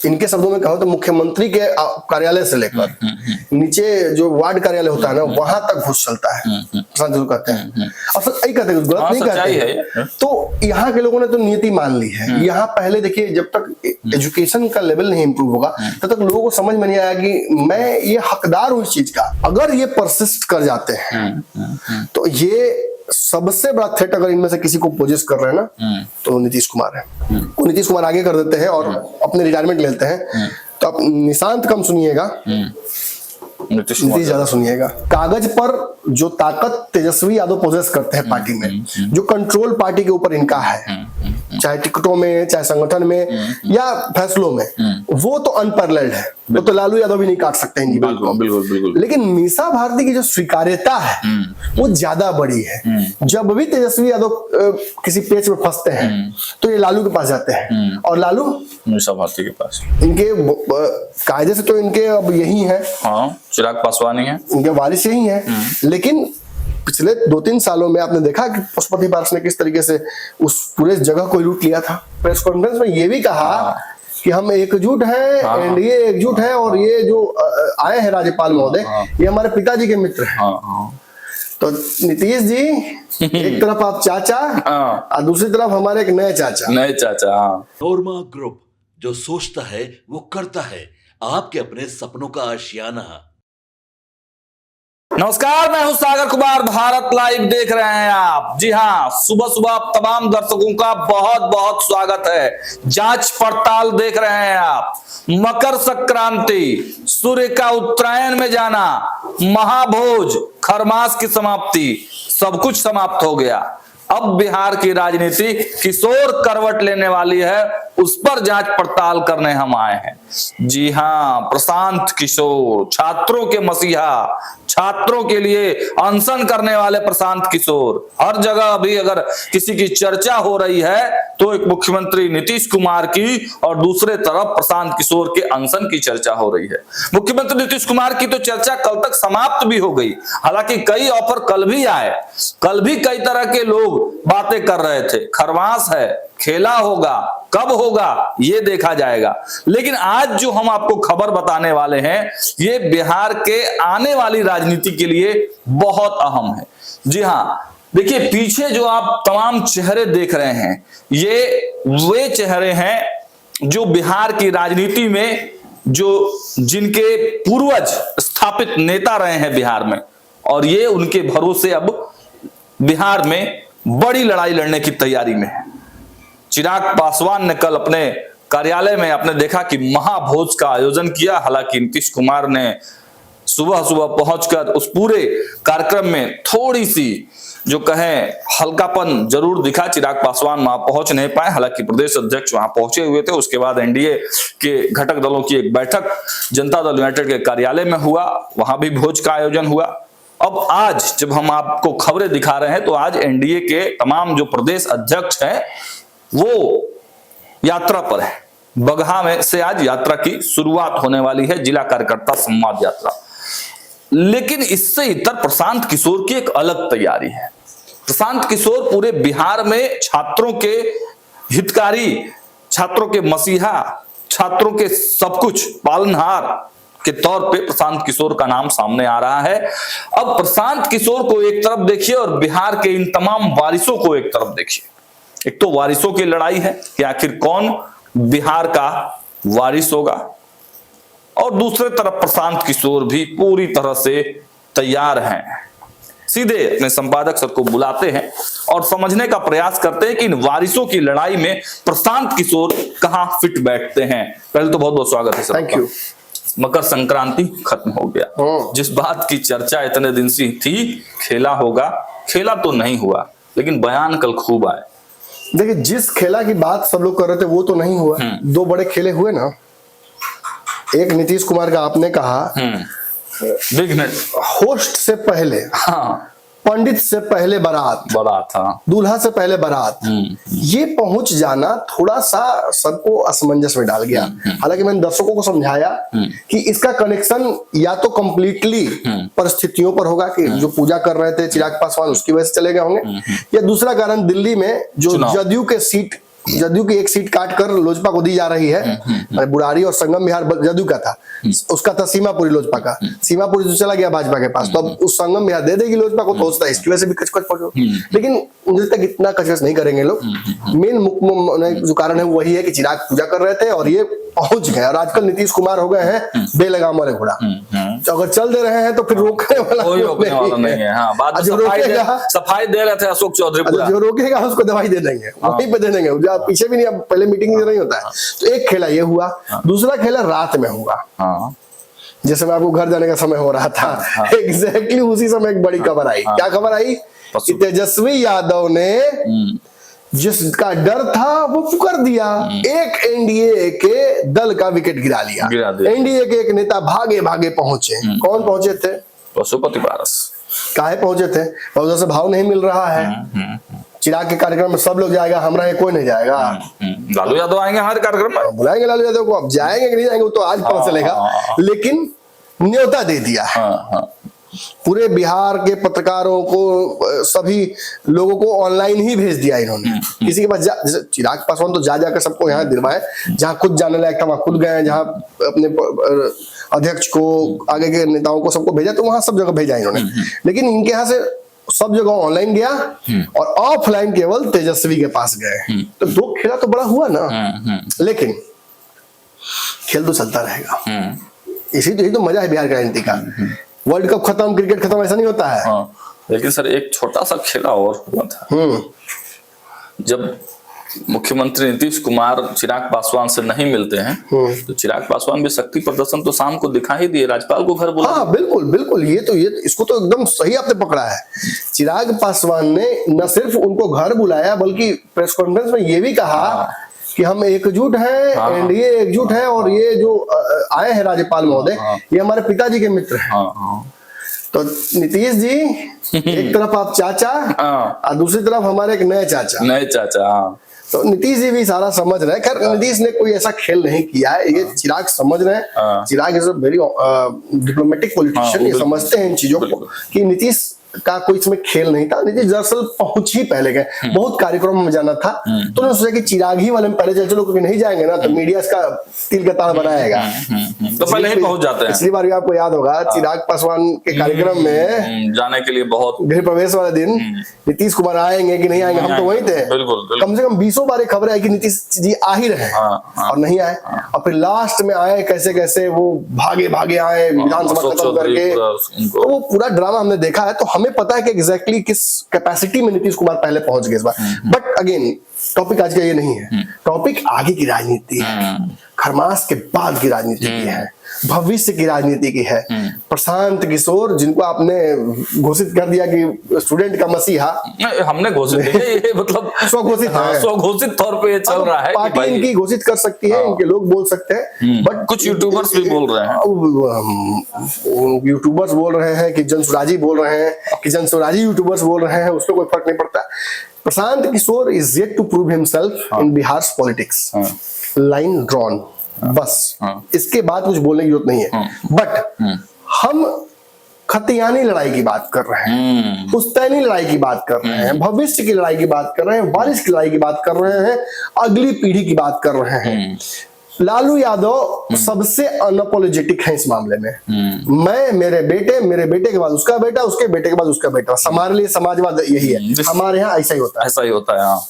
इनके शब्दों में कहो तो मुख्यमंत्री के कार्यालय से लेकर नीचे जो वार्ड कार्यालय होता है ना, वहां तक घुस चलता है। प्रशांत किशोर कहते हैं, अब सही कहते हैं, गलत नहीं कहते हैं। तो यहाँ के लोगों ने तो नीति मान ली है। यहाँ पहले देखिए, जब तक एजुकेशन का लेवल नहीं इंप्रूव होगा तब तक लोगों को समझ में नहीं आया कि मैं ये हकदार हूँ इस चीज का। अगर ये परसिस्ट कर जाते हैं तो ये सबसे बड़ा थ्रेट अगर इनमें से किसी को पोजेस कर रहे हैं ना, तो नीतीश कुमार है। वो नीतीश कुमार आगे कर देते हैं और अपने रिटायरमेंट लेते हैं। तो आप निशांत कम सुनिएगा, नीतीश ज्यादा सुनिएगा। कागज पर जो ताकत तेजस्वी यादव पोजेस करते हैं पार्टी में, जो कंट्रोल पार्टी के ऊपर इनका है, चाहे टिकटों में, चाहे संगठन में या फैसलों में, वो तो अनपैरेलल्ड है। वो तो लालू यादव भी नहीं काट सकते इनकी बात को। बिल्कुल। लेकिन मीसा भारती की जो स्वीकार्यता है वो ज्यादा बड़ी है। जब भी तेजस्वी यादव किसी पेच में फंसते हैं तो ये लालू के पास जाते हैं, और लालू मीसा भारती के पास। इनके कायदे से तो इनके अब यही है, चिराग पासवान ही है, इनके वारिस यही है। लेकिन पिछले 2-3 सालों में आपने देखा कि पशुपति पारस ने किस तरीके से उस पूरे जगह को लूट लिया था। प्रेस कॉन्फ्रेंस में ये भी कहा कि हम एकजुट हैं, एनडीए एकजुट है, और ये जो आए हैं राज्यपाल महोदय, ये हमारे पिताजी के मित्र हैं। तो नीतीश जी, एक तरफ आप चाचा और दूसरी तरफ हमारे एक नए चाचा। नोरमा ग्रुप, जो सोचता है वो करता है। आपके अपने सपनों का आशियाना। नमस्कार, मैं हूं सागर कुमार, भारत लाइव देख रहे हैं आप। जी हां, सुबह सुबह तमाम दर्शकों का बहुत बहुत स्वागत है। जांच पड़ताल देख रहे हैं आप। मकर संक्रांति, सूर्य का उत्तरायण में जाना, महाभोज, खरमास की समाप्ति, सब कुछ समाप्त हो गया। अब बिहार की राजनीति किशोर करवट लेने वाली है, उस पर जांच पड़ताल करने हम आए हैं। जी हां, प्रशांत किशोर, छात्रों के मसीहा, छात्रों के लिए अनशन करने वाले प्रशांत किशोर। हर जगह अभी अगर किसी की चर्चा हो रही है तो एक मुख्यमंत्री नीतीश कुमार की, और दूसरे तरफ प्रशांत किशोर के अनशन की चर्चा हो रही है। मुख्यमंत्री नीतीश कुमार की तो चर्चा कल तक समाप्त भी हो गई। हालांकि कई ऑफर कल भी आए, कल भी कई तरह के लोग बातें कर रहे थे। खरमास है, खेला होगा, कब होगा ये देखा जाएगा। लेकिन आज जो हम आपको खबर बताने वाले हैं, ये बिहार के आने वाली राजनीति के लिए बहुत अहम है। जी हां, देखिए पीछे जो आप तमाम चेहरे देख रहे हैं, ये वे चेहरे हैं जो बिहार की राजनीति में जिनके पूर्वज स्थापित नेता रहे हैं बिहार में, और ये उनके भरोसे अब बिहार में बड़ी लड़ाई लड़ने की तैयारी में है। चिराग पासवान ने कल अपने कार्यालय में आपने देखा कि महाभोज का आयोजन किया। हालांकि नीतीश कुमार ने सुबह सुबह पहुंचकर उस पूरे कार्यक्रम में थोड़ी सी जो कहें हल्कापन जरूर दिखा। चिराग पासवान वहां पहुंच नहीं पाए, हालांकि प्रदेश अध्यक्ष वहां पहुंचे हुए थे। उसके बाद एनडीए के घटक दलों की एक बैठक जनता दल यूनाइटेड के कार्यालय में हुआ, वहां भी भोज का आयोजन हुआ। अब आज जब हम आपको खबरें दिखा रहे हैं तो आज एनडीए के तमाम जो प्रदेश अध्यक्ष हैं वो यात्रा पर है। बगहा में से आज यात्रा की शुरुआत होने वाली है, जिला कार्यकर्ता संवाद यात्रा। लेकिन इससे इतर प्रशांत किशोर की एक अलग तैयारी है। प्रशांत किशोर पूरे बिहार में छात्रों के हितकारी, छात्रों के मसीहा, छात्रों के सब कुछ पालनहार के तौर पे प्रशांत किशोर का नाम सामने आ रहा है। अब प्रशांत किशोर को एक तरफ देखिए और बिहार के इन तमाम वारिसों को एक तरफ देखिए। एक तो वारिसों की लड़ाई है कि आखिर कौन बिहार का वारिस होगा, और दूसरे तरफ प्रशांत किशोर भी पूरी तरह से तैयार हैं। सीधे अपने संपादक सर को बुलाते हैं और समझने का प्रयास करते हैं कि इन वारिसों की लड़ाई में प्रशांत किशोर कहां फिट बैठते हैं। पहले तो बहुत बहुत स्वागत है सर। थैंक यू। मकर संक्रांति खत्म हो गया। जिस बात की चर्चा इतने दिन से थी, खेला होगा, खेला तो नहीं हुआ, लेकिन बयान कल खूब आए। देखिए, जिस खेला की बात सब लोग कर रहे थे वो तो नहीं हुआ। 2 बड़े खेले हुए ना। एक नीतीश कुमार का आपने कहा, होस्ट से पहले, पंडित से पहले बारात, दूल्हा से पहले बारात, ये पहुंच जाना थोड़ा सा सबको असमंजस में डाल गया। हालांकि मैंने दर्शकों को समझाया कि इसका कनेक्शन या तो कंप्लीटली परिस्थितियों पर होगा कि जो पूजा कर रहे थे चिराग पासवान उसकी वजह से चले गए होंगे, या दूसरा कारण दिल्ली में जो जदयू के सीट जदयू की एक सीट काट कर लोजपा को दी जा रही है। बुराड़ी और संगम बिहार जदयू का था, उसका था सीमापुरी लोजपा का, सीमापुरी तो चला गया भाजपा के पास, तो अब उस संगम बिहार दे देगी लोजपा को, तो होता है इसकी वजह से भी कचकच पड़ो। लेकिन मुझे तक इतना कचकच नहीं करेंगे लोग। मेन जो कारण है वही है कि चिराग पूजा कर रहे थे और ये पहुंच गए, और आजकल नीतीश कुमार हो गए हैं बेलगाम वाले घोड़ा। तो अगर चल दे रहे हैं तो फिर रोकने वाला कोई रोकने वाला नहीं है। हाँ, बाद में सफाई दे रहे थे अशोक चौधरी, जो रोकेगा उसको दवाई दे देंगे, वहीं पे दे देंगे, पीछे भी नहीं, अब पहले मीटिंग नहीं होता है। तो एक खेला ये हुआ, दूसरा खेला रात में हुआ। जैसे मैं आपको घर जाने का समय हो रहा था, एग्जैक्टली उसी समय एक बड़ी खबर आई। क्या खबर आई कि तेजस्वी यादव ने जिसका डर था वो पुकार दिया, एक एनडीए के दल का विकेट गिरा लिया। एनडीए के एक नेता भागे भागे पहुंचे। कौन पहुंचे थे? पशुपति पारस। काहे पहुंचे थे? उधर से भाव नहीं मिल रहा है। चिराग के कार्यक्रम में सब लोग जाएगा, हमारा ये कोई नहीं जाएगा। लालू यादव आएंगे हमारे कार्यक्रम में, बुलाएंगे लालू यादव को, अब जाएंगे कि नहीं जाएंगे वो तो आज पता चलेगा, लेकिन न्योता दे दिया है। पूरे बिहार के पत्रकारों को, सभी लोगों को ऑनलाइन ही भेज दिया इन्होंने। किसी के पास चिराग पासवान तो जा जाकर सबको यहाँ दिलवाए, जहाँ खुद जाने लायक था वहां खुद गए, जहाँ अपने अध्यक्ष को, आगे के नेताओं को सबको भेजा, तो वहां सब जगह भेजा इन्होंने। लेकिन इनके यहाँ से सब जगह ऑनलाइन गया और ऑफलाइन केवल तेजस्वी के पास गए। तो दो खेला तो बड़ा हुआ ना, लेकिन खेल तो चलता रहेगा। यही तो मजा है बिहार की राजनीति का। वर्ल्ड कप खत्म, क्रिकेट खत्म, ऐसा नहीं होता है। लेकिन सर एक छोटा सा खेला और हुआ था, जब मुख्यमंत्री नीतीश कुमार चिराग पासवान से नहीं मिलते हैं, तो चिराग पासवान भी शक्ति प्रदर्शन तो शाम को दिखा ही दिए, राज्यपाल को घर बुला। हाँ बिल्कुल बिल्कुल, ये इसको तो एकदम सही आपने पकड़ा है। चिराग पासवान ने न सिर्फ उनको घर बुलाया, बल्कि प्रेस कॉन्फ्रेंस में ये भी कहा कि हम एकजुट हैं, एनडीए एकजुट है, और ये जो आए हैं राज्यपाल महोदय, ये हमारे पिताजी के मित्र हैं। तो नीतीश जी एक तरफ आप चाचा और दूसरी तरफ हमारे एक नए चाचा। तो नीतीश जी भी सारा समझ रहे हैं। खैर नीतीश ने कोई ऐसा खेल नहीं किया है, ये चिराग समझ रहे हैं। Chirag is a very diplomatic politician, ये समझते हैं इन चीजों को कि नीतीश का कोई इसमें खेल नहीं था। नीतीश दरअसल पहुंच ही पहले गए, बहुत कार्यक्रमों में जाना था, तो उन्होंने सोचा कि चिराग ही वाले में पहले चल चलो, क्योंकि नहीं जाएंगे ना तो मीडिया इसका तिल का ताड़ बनाएगा, तो पहले ही पहुंच जाते हैं। पिछली बार भी आपको याद होगा चिराग पासवान के कार्यक्रम में जाने के लिए बहुत गृह प्रवेश वाले दिन नीतीश कुमार आएंगे कि नहीं आएंगे, हम तो वहीं थे। कम से कम 20 बार खबरें आई कि नीतीश जी आ ही रहे और नहीं आए, और फिर लास्ट में आए कैसे कैसे वो भागे भागे आए विधानसभा खत्म करके। तो वो पूरा ड्रामा हमने देखा है, तो हमें पता है कि एग्जैक्टली किस कैपेसिटी में नीतीश कुमार पहले पहुंच गए इस बार। बट अगेन टॉपिक आज का ये नहीं है, टॉपिक आगे की राजनीति है, खरमास के बाद की राजनीति की है, भविष्य की राजनीति की है। प्रशांत किशोर, जिनको आपने घोषित कर दिया कि स्टूडेंट का मसीहा, हमने घोषित किया, ये मतलब स्वघोषित तौर पे चल रहा है। पार्टी इनकी घोषित कर सकती है, इनके लोग बोल सकते हैं, बट कुछ यूट्यूबर्स भी बोल रहे हैं, यूट्यूबर्स बोल रहे हैं कि जनसुराजी बोल रहे हैं कि जनसुराजी यूट्यूबर्स बोल रहे हैं, उसमें कोई फर्क नहीं पड़ता। Prashant Kishor is yet to prove himself in Bihar politics. Line drawn, बस इसके बाद कुछ बोलने की जरूरत नहीं है। बट हम खतियानी लड़ाई की बात कर रहे हैं, पुश्तैनी लड़ाई की बात कर रहे हैं, भविष्य की लड़ाई की बात कर रहे हैं, बारिश की लड़ाई की बात कर रहे हैं, अगली पीढ़ी की बात कर रहे हैं। लालू यादव सबसे अनअपोलोजेटिक है इस मामले में। मैं, मेरे बेटे के बाद उसका बेटा, उसके बेटे के बाद उसका बेटा, हमारे लिए समाजवाद यही है। हमारे यहाँ ऐसा ही होता है, ऐसा ही होता है। हाँ,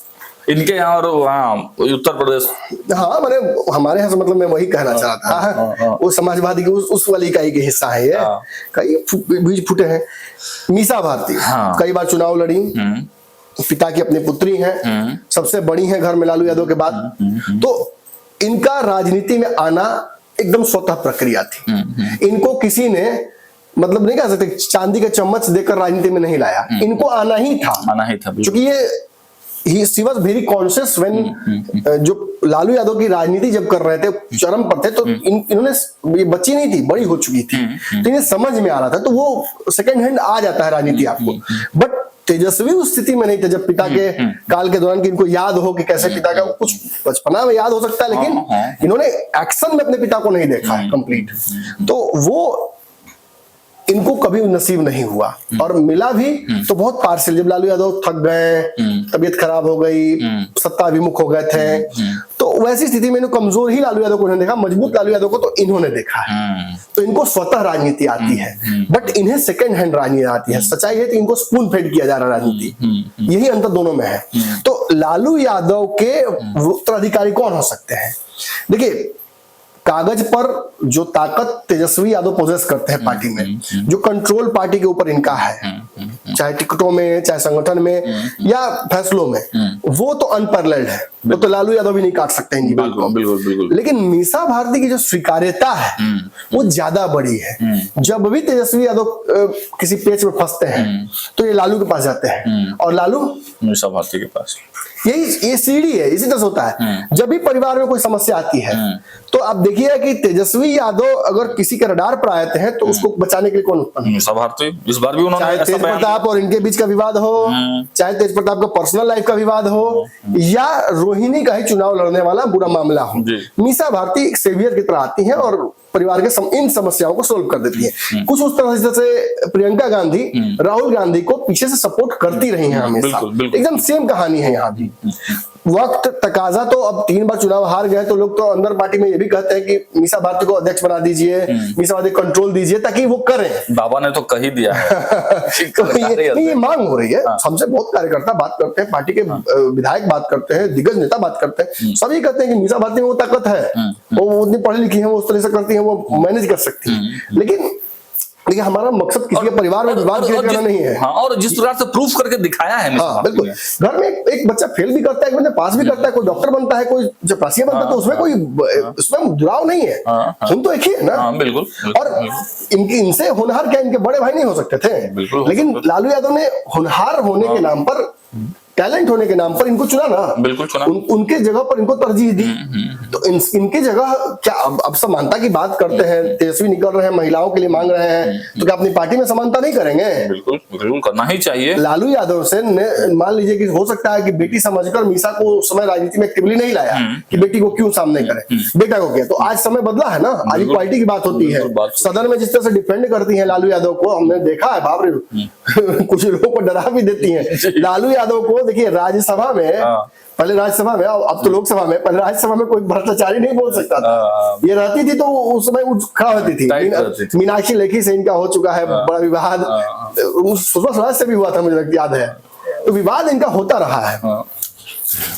इनके यहाँ और वहाँ उत्तर प्रदेश, हाँ मैंने हमारे यहाँ से मतलब मैं वही कहना चाह रहा था, वो समाजवादी की उस वाली इकाई के हिस्सा है ये। कई बीज फूटे हैं। मीसा भारती कई बार चुनाव लड़ी, पिता की अपनी पुत्री है, सबसे बड़ी है घर में लालू यादव के बाद। तो इनका राजनीति में आना एकदम स्वतः प्रक्रिया थी। इनको किसी ने मतलब नहीं कह सकते चांदी का चम्मच देकर राजनीति में नहीं लाया, इनको आना ही था क्योंकि ये he was very conscious when जो लालू यादव की राजनीति जब कर रहे थे, चरम पर थे, तो इन्होंने, ये बच्ची नहीं थी, बड़ी हो चुकी थी, तो इन्हें समझ में आ रहा था, तो वो सेकंड हैंड आ जाता है राजनीति आपको। बट तेजस्वी उस स्थिति में नहीं थे जब पिता के काल के दौरान, कि इनको याद हो कि कैसे पिता का कुछ बचपना में याद हो सकता है, लेकिन इन्होंने एक्शन में अपने पिता को नहीं देखा है कंप्लीट। तो वो इनको कभी नसीब नहीं हुआ और मिला भी तो बहुत पार्शियल। जब लालू यादव थक गए, तबीयत खराब हो गई, सत्ता विमुख हो गए थे, तो वैसी स्थिति में कमजोर ही लालू यादव को इन्होंने देखा, मजबूत लालू यादव को तो इन्होंने देखा है। तो इनको स्वतः राजनीति आती है, बट इन्हें सेकंड हैंड राजनीति आती है। सच्चाई है कि इनको स्पून फेड किया जा रहा है राजनीति, यही अंतर दोनों में है। तो लालू यादव के उत्तराधिकारी कौन हो सकते हैं? देखिए, कागज पर जो ताकत तेजस्वी यादव पोजेस करते हैं पार्टी में, जो कंट्रोल पार्टी के ऊपर इनका है, चाहे टिकटों में, चाहे संगठन में या फैसलों में, वो तो अनपैरेलल्ड है। तो लालू यादव भी नहीं काट सकते इनकी बात को। बिल्कुल। लेकिन मीसा भारती की जो स्वीकार्यता है वो ज्यादा बड़ी है। जब भी तेजस्वी यादव किसी पेच में फंसते हैं तो ये लालू के पास जाते हैं और लालू मीसा भारती के पास। ये सीढ़ी है, इसी तरह से होता है। जब भी परिवार में कोई समस्या आती है तो आप देखिए कि तेजस्वी यादव अगर किसी के रडार पर आते हैं तो उसको बचाने के लिए कौन उत्पन्न है? मीसा भारती। इस बार भी उन्होंने चाहे तेज प्रताप और इनके बीच का विवाद हो, चाहे तेज प्रताप का पर्सनल लाइफ का विवाद हो, या रोहिणी का ही चुनाव लड़ने वाला बुरा मामला हो, मीसा भारती एक सेवियर की तरह आती है और परिवार के इन समस्याओं को सोल्व कर देती है। कुछ उस तरह से जैसे प्रियंका गांधी राहुल गांधी को पीछे से सपोर्ट करती रही है हमेशा। एकदम सेम कहानी है यहाँ भी। वक्त तकाजा तो अब 3 बार चुनाव हार गए तो लोग तो अंदर पार्टी में ये भी कहते हैं कि मीसा भारती को अध्यक्ष बना दीजिए, मीसा भारती कंट्रोल दीजिए ताकि वो करें। बाबा ने तो कह ही दिया है। तो ये मांग हो रही है। हमसे बहुत कार्यकर्ता बात करते हैं, पार्टी के विधायक बात करते हैं, दिग्गज नेता बात करते हैं, सभी कहते हैं कि मीसा भारती में वो ताकत है, वो उतनी पढ़ी लिखी है, वो उस तरह से करती है, वो मैनेज कर सकती है। लेकिन हमारा मकसद किसी के परिवार में विवाद क्रिएट करना नहीं है। हाँ, और जिस प्रकार से प्रूफ करके दिखाया है। हाँ, बिल्कुल। घर में एक बच्चा फेल भी करता है, एक बच्चा पास भी करता है, कोई डॉक्टर बनता है, कोई चपरासी बनता है, तो उसमें कोई उसमें जुड़ाव नहीं है। हम तो एक ही है ना। बिल्कुल। और इनसे होनहार क्या इनके बड़े भाई नहीं हो सकते थे? लेकिन लालू यादव ने होनहार होने के नाम पर, टैलेंट होने के नाम पर इनको चुना ना। बिल्कुल चुना। उनके जगह पर इनको तरजीह दी। तो इनके जगह क्या अब समानता की बात करते हैं, तेजस्वी निकल रहे हैं, महिलाओं के लिए मांग रहे हैं, तो क्या अपनी पार्टी में समानता नहीं करेंगे? बिल्कुल करना ही चाहिए। लालू यादव से मान लीजिए कि हो सकता है कि बेटी समझकर मीसा को उस समय राजनीति में एक्टिवली नहीं लाया कि बेटी को क्यों सामने करे, बेटा को किया। तो आज समय बदला है ना, आज इक्वालिटी की बात होती है। सदन में जिस तरह से डिफेंड करती है लालू यादव को, हमने देखा है, बाप रे, कुछ लोगों को डरा भी देती है लालू यादव को। देखिए, राज्यसभा में, पहले राज्यसभा में, अब तो लोकसभा में, पहले राज्यसभा में कोई भ्रष्टाचारी नहीं बोल सकता था। ये रहती थी तो उस समय खड़ा होती थी। मीनाक्षी लेखी से इनका हो चुका है बड़ा विवाद, सुषमा स्वराज से भी हुआ था, मुझे याद है। तो विवाद इनका होता रहा है।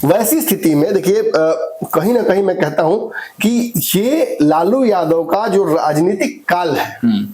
वैसी स्थिति में देखिए, कहीं ना कहीं मैं कहता हूं कि ये लालू यादव का जो राजनीतिक काल है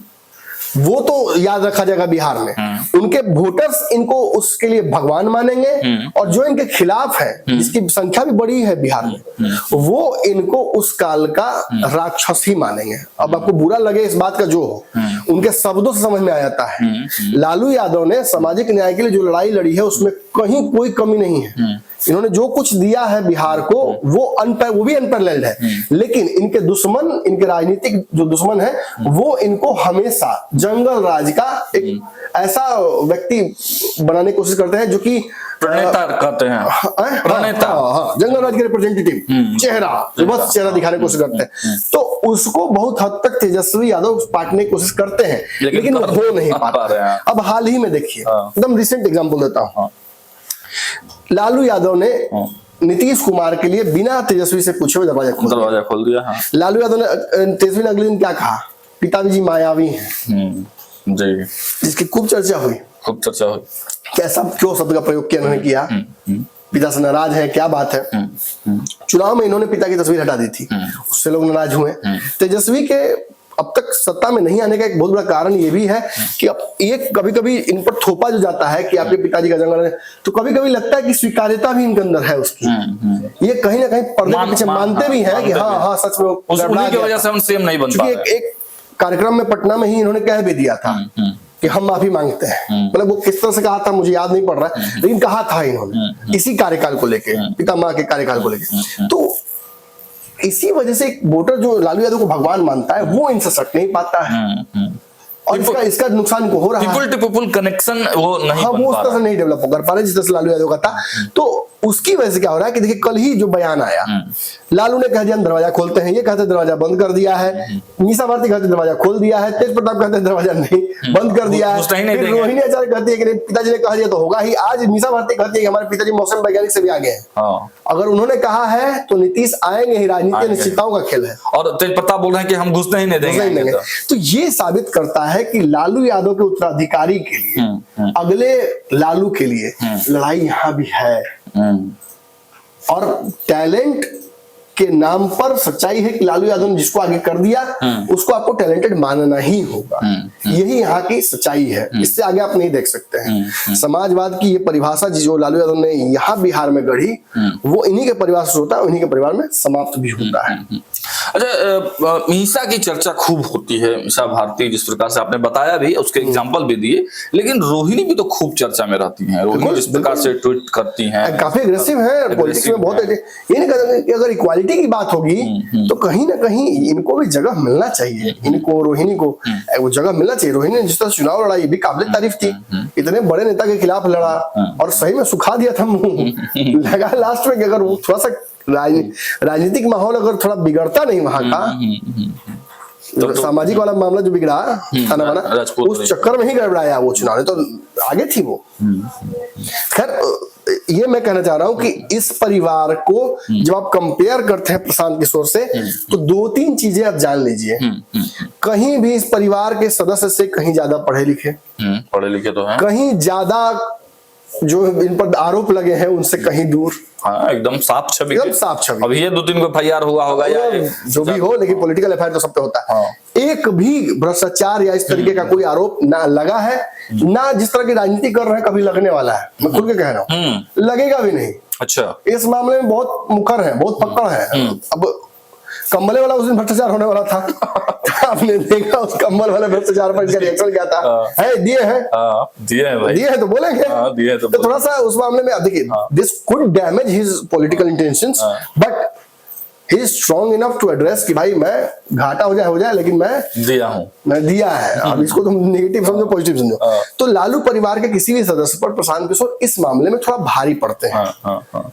वो तो याद रखा जाएगा बिहार में। उनके वोटर्स इनको उसके लिए भगवान मानेंगे, और जो इनके खिलाफ है, जिसकी संख्या भी बड़ी है बिहार में, वो इनको उस काल का राक्षस ही मानेंगे। अब आपको बुरा लगे इस बात का जो हो, उनके शब्दों से समझ में आ जाता है। लालू यादव ने सामाजिक न्याय के लिए जो लड़ाई लड़ी है उसमें कहीं कोई कमी नहीं है। इन्होंने जो कुछ दिया है बिहार को वो भी अनपैरेलल्ड है। लेकिन इनके दुश्मन, इनके राजनीतिक जो दुश्मन है, वो इनको हमेशा जंगल राज का एक ऐसा व्यक्ति बनाने की कोशिश करते हैं जो कि प्रणेता कहते हैं, प्रणेता। हाँ, जंगल राज के रिप्रेजेंटेटिव चेहरा, बस चेहरा दिखाने की कोशिश करते हैं। तो उसको बहुत हद तक तेजस्वी यादव काटने की कोशिश करते हैं, लेकिन वो हो नहीं पाता। अब हाल ही में देखिए, एकदम रिसेंट एग्जाम्पल देता हूँ। लालू यादव ने नीतीश कुमार के लिए बिना तेजस्वी से पूछे हुए दरवाजा खोल दिया। हाँ। लालू यादव ने, तेजस्वी ने अगले दिन क्या कहा? पिताजी मायावी हैं जी, जिसकी खूब चर्चा हुई। कैसा, क्यों शब्द का प्रयोग किया उन्होंने किया? पिता से नाराज है, क्या बात है? चुनाव में इन्होंने पिता की तस्वीर हटा दी थी, उससे लोग नाराज हुए। तेजस्वी के अब तक सत्ता में नहीं आने का एक बहुत बड़ा कारण ये भी है कि अब ये कभी कभी इन पर थोपा जो जाता है कि आपके पिताजी का जंगल है, तो कभी कभी लगता है कि स्वीकार्यता भी इनके अंदर है उसकी। ये कहीं ना कहीं पर्दे के पीछे मानते भी हैं कि हाँ सच में उन्हीं की वजह से हम सीएम नहीं बन पाए। एक कार्यक्रम में पटना में ही इन्होंने कह भी दिया था कि हम माफी मांगते हैं। मतलब वो किस तरह से कहा था मुझे याद नहीं पड़ रहा है, लेकिन कहा था इन्होंने इसी कार्यकाल को लेके, पिता माँ के कार्यकाल को लेके। तो इसी वजह से एक वोटर जो लालू यादव को भगवान मानता है वो इनसे सट नहीं पाता है। और इसका नुकसान को हो रहा है। पीपल टू पीपल कनेक्शन वो नहीं हाँ, बन वो उस पा तरह रहा से नहीं डेवलप कर पा रहे जिस तरह से लालू यादव का था। तो उसकी वजह से क्या हो रहा है कि देखिए कल ही जो बयान आया, लालू ने कह दिया हम दरवाजा खोलते हैं, ये कहते दरवाजा बंद कर दिया है, मीसा भारती कहते दरवाजा खोल दिया है, तेज प्रताप कहते दरवाजा नहीं बंद कर दिया है, फिर रोहिणी आचार्य कहती है कि पिताजी ने कह दिया तो होगा ही। आज मीसा भारती कहती है कि हमारे पिताजी मौसम वैज्ञानिक से भी आगे हैं। अगर उन्होंने कहा है तो नीतीश आएंगे ही, राजनीति निश्चितताओं का खेल है। और तेज प्रताप बोल रहे हैं कि हम घुसने ही नहीं देंगे। तो ये साबित करता है कि लालू यादव के उत्तराधिकारी के लिए, अगले लालू के लिए लड़ाई यहाँ भी है। और टैलेंट के नाम पर सच्चाई है कि लालू यादव ने जिसको आगे कर दिया उसको आपको टैलेंटेड मानना ही होगा। यही यहाँ की सच्चाई है, इससे आगे आप नहीं देख सकते हैं। समाजवाद की ये परिभाषा जो लालू यादव ने यहाँ बिहार में गढ़ी, वो इन्हीं के परिवार से होता है, इन्हीं के परिवार में समाप्त भी होता है। अच्छा, मीसा की चर्चा खूब होती है, मीसा भारती जिस प्रकार से आपने बताया भी, उसके एग्जांपल भी दिए, लेकिन रोहिणी भी तो खूब चर्चा में रहती हैं। रोहिणी जिस प्रकार से ट्वीट करती हैं, काफी एग्रेसिव है पॉलिटिक्स में, बहुत ये नहीं कहते कि अगर इक्वालिटी की बात होगी तो कहीं ना कहीं इनको भी जगह मिलना चाहिए, इनको रोहिणी को वो जगह मिलना चाहिए। रोहिणी ने जिस तरह चुनाव लड़ा ये भी काबिल तारीफ थी, इतने बड़े नेता के खिलाफ लड़ा और सही में सुखा दिया था मुंह। लगा लास्ट में कि अगर वो थोड़ा सा राजनीतिक माहौल अगर थोड़ा बिगड़ता नहीं वहां का, तो सामाजिक वाला मामला जो बिगड़ा था ना बना, उस चक्कर में ही गड़बड़ाया वो चुनाव, नहीं तो आगे थी वो। खैर ये मैं कहना चाह रहा हूं कि इस परिवार को जब आप कंपेयर करते हैं प्रशांत किशोर से, तो दो तीन चीजें आप जान लीजिए। कहीं भी इस परिवार के सदस्य से कहीं ज्यादा पढ़े लिखे तो हैं, कहीं ज्यादा जो इन पर आरोप लगे हैं उनसे कहीं दूर। हाँ, एकदम साफ छवि, एकदम साफ छवि। अभी ये 2-3 को FIR हुआ होगा या जो भी हो, लेकिन पॉलिटिकल FIR तो सब पे होता है। एक भी भ्रष्टाचार या इस तरीके का कोई आरोप ना लगा है, ना जिस तरह की राजनीति कर रहे हैं कभी लगने वाला है। मैं खुल के कह रहा हूँ, लगेगा भी नहीं। अच्छा, इस मामले में बहुत मुखर है, बहुत पकड़ है। अब कम्बले वाला उस दिन भ्रष्टाचार होने वाला था, आपने देखा उस कम्बल वाले भ्रष्टाचार पर इनका रिएक्शन क्या था? है दिए हैं भाई, दिए हैं तो बोलेंगे। दिए तो थोड़ा सा उस मामले में देखिए, this could damage his political intentions, but he is strong enough to address कि भाई मैं घाटा हो जाए लेकिन मैं दिया है। अब इसको तुम नेगेटिव समझो, पॉजिटिव समझो। तो लालू परिवार के किसी भी सदस्य पर प्रशांत किशोर इस मामले में थोड़ा भारी पड़ते हैं।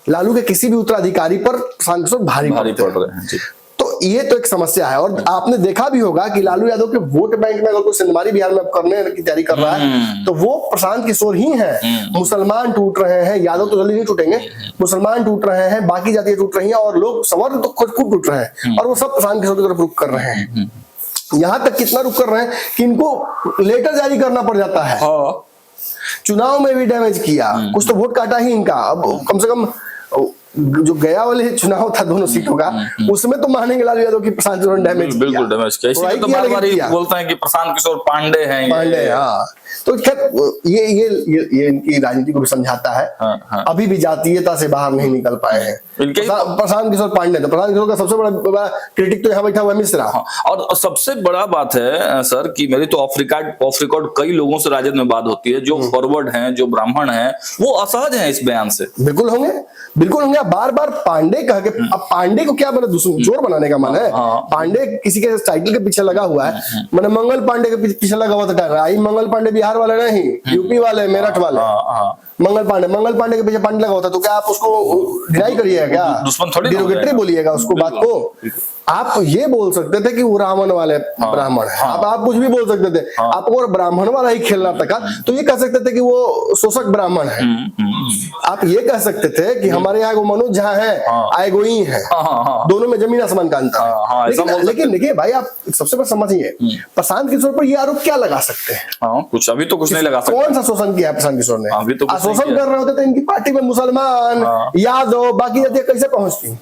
लालू के किसी भी उत्तराधिकारी पर प्रशांत किशोर भारी पड़ रहे हैं। तो ये तो एक समस्या है। और आपने देखा भी होगा कि लालू यादव के वोट बैंक में अगर कोई सिंधमारी बिहार में करने की तैयारी कर रहा है तो वो प्रशांत किशोर ही है। मुसलमान टूट रहे हैं, यादव तो जल्दी नहीं टूटेंगे, मुसलमान टूट रहे हैं, बाकी जातियां टूट रही हैं, और लोग सवर्ण तो खुद टूट रहे हैं, और वो सब प्रशांत किशोर की तरफ रुख कर रहे हैं। यहाँ तक कितना रुख कर रहे हैं कि इनको लेटर जारी करना पड़ जाता है। चुनाव में भी डैमेज किया, कुछ तो वोट काटा ही इनका। अब कम से कम जो गया वाले चुनाव था दोनों सीटों का, उसमें तो मानेंगे लालू यादव की प्रशांत किशोर डैमेज, बिल्कुल डैमेज किया। इसलिए तो बार-बार बोलते हैं कि प्रशांत किशोर पांडे हैं, हाँ। तो खैर ये इनकी राजनीति को भी समझाता है। अभी भी जातीयता से बाहर नहीं निकल पाए हैं प्रशांत किशोर पांडे। तो प्रशांत किशोर का सबसे बड़ा क्रिटिक तो यहाँ बैठा हुआ है मिश्रा। और सबसे बड़ा बात है सर कि मेरी तो ऑफ रिकॉर्ड कई लोगों से राजद में बात होती है, जो फॉरवर्ड हैं, जो ब्राह्मण हैं, वो असहज हैं इस बयान से। बिल्कुल होंगे। बार बार पांडे कह के, अब पांडे को क्या जोर बनाने का मन है? पांडे किसी के टाइटल के पीछे लगा हुआ है, मैंने मंगल पांडे के पीछे लगा हुआ था। आई मंगल पांडे बिहार वाले नहीं, यूपी वाले, मेरठ वाले। मंगल पांडे के पीछे पांडे लगा होता, तो क्या आप उसको डिनाई करिएगा? क्या दुश्मन थोड़ी डिरोगेटरी बोलिएगा उसको बात को? आप ये बोल सकते थे कि वो रावण वाले ब्राह्मण है, आप कुछ भी बोल सकते थे। आपको अगर ब्राह्मण वाला ही खेलना था तो ये कह सकते थे कि वो शोषक ब्राह्मण है। आप ये कह सकते थे कि हमारे यहाँ मनोज झा है, आए गोई है, दोनों में जमीन आसमान का अंतर है। लेकिन देखिए भाई, आप सबसे बड़ा समझिए, प्रशांत किशोर पर ये आरोप क्या लगा सकते हैं? कुछ अभी तो कुछ नहीं लगा सकते। कौन सा शोषण किया प्रशांत किशोर ने? अभी तो शोषण कर रहे होते तो इनकी पार्टी में मुसलमान, यादव, बाकी जातियां कैसे पहुंचती?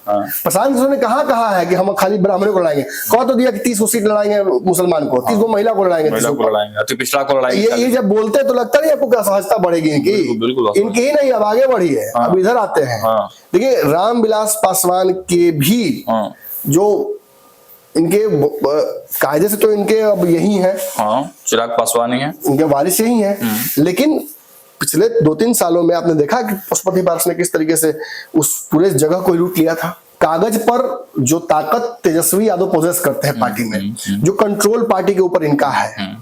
प्रशांत किशोर ने कहा है कि हम खाली ब्राह्मणों को लड़ाएंगे? कह तो दिया कि 30 को सीट लड़ाएंगे मुसलमान को, 30 को महिला को लड़ाएंगे, पिछड़ा को लड़ाएंगे। ये जब बोलते हैं तो लगता नहीं आपको क्या सहजता बढ़ेगी इनकी? इनकी ही नहीं, अब आगे बढ़ी है। अब इधर आते हैं, देखिए रामविलास पासवान के भी जो इनके कायदे से तो इनके अब यही है, चिराग पासवान ही है, इनके वारिस यही है। लेकिन पिछले 2-3 सालों में आपने देखा कि पशुपति पारस ने किस तरीके से उस पूरे जगह को लूट लिया था। कागज पर जो ताकत तेजस्वी यादव पोजेस करते हैं पार्टी में, जो कंट्रोल पार्टी के ऊपर इनका है,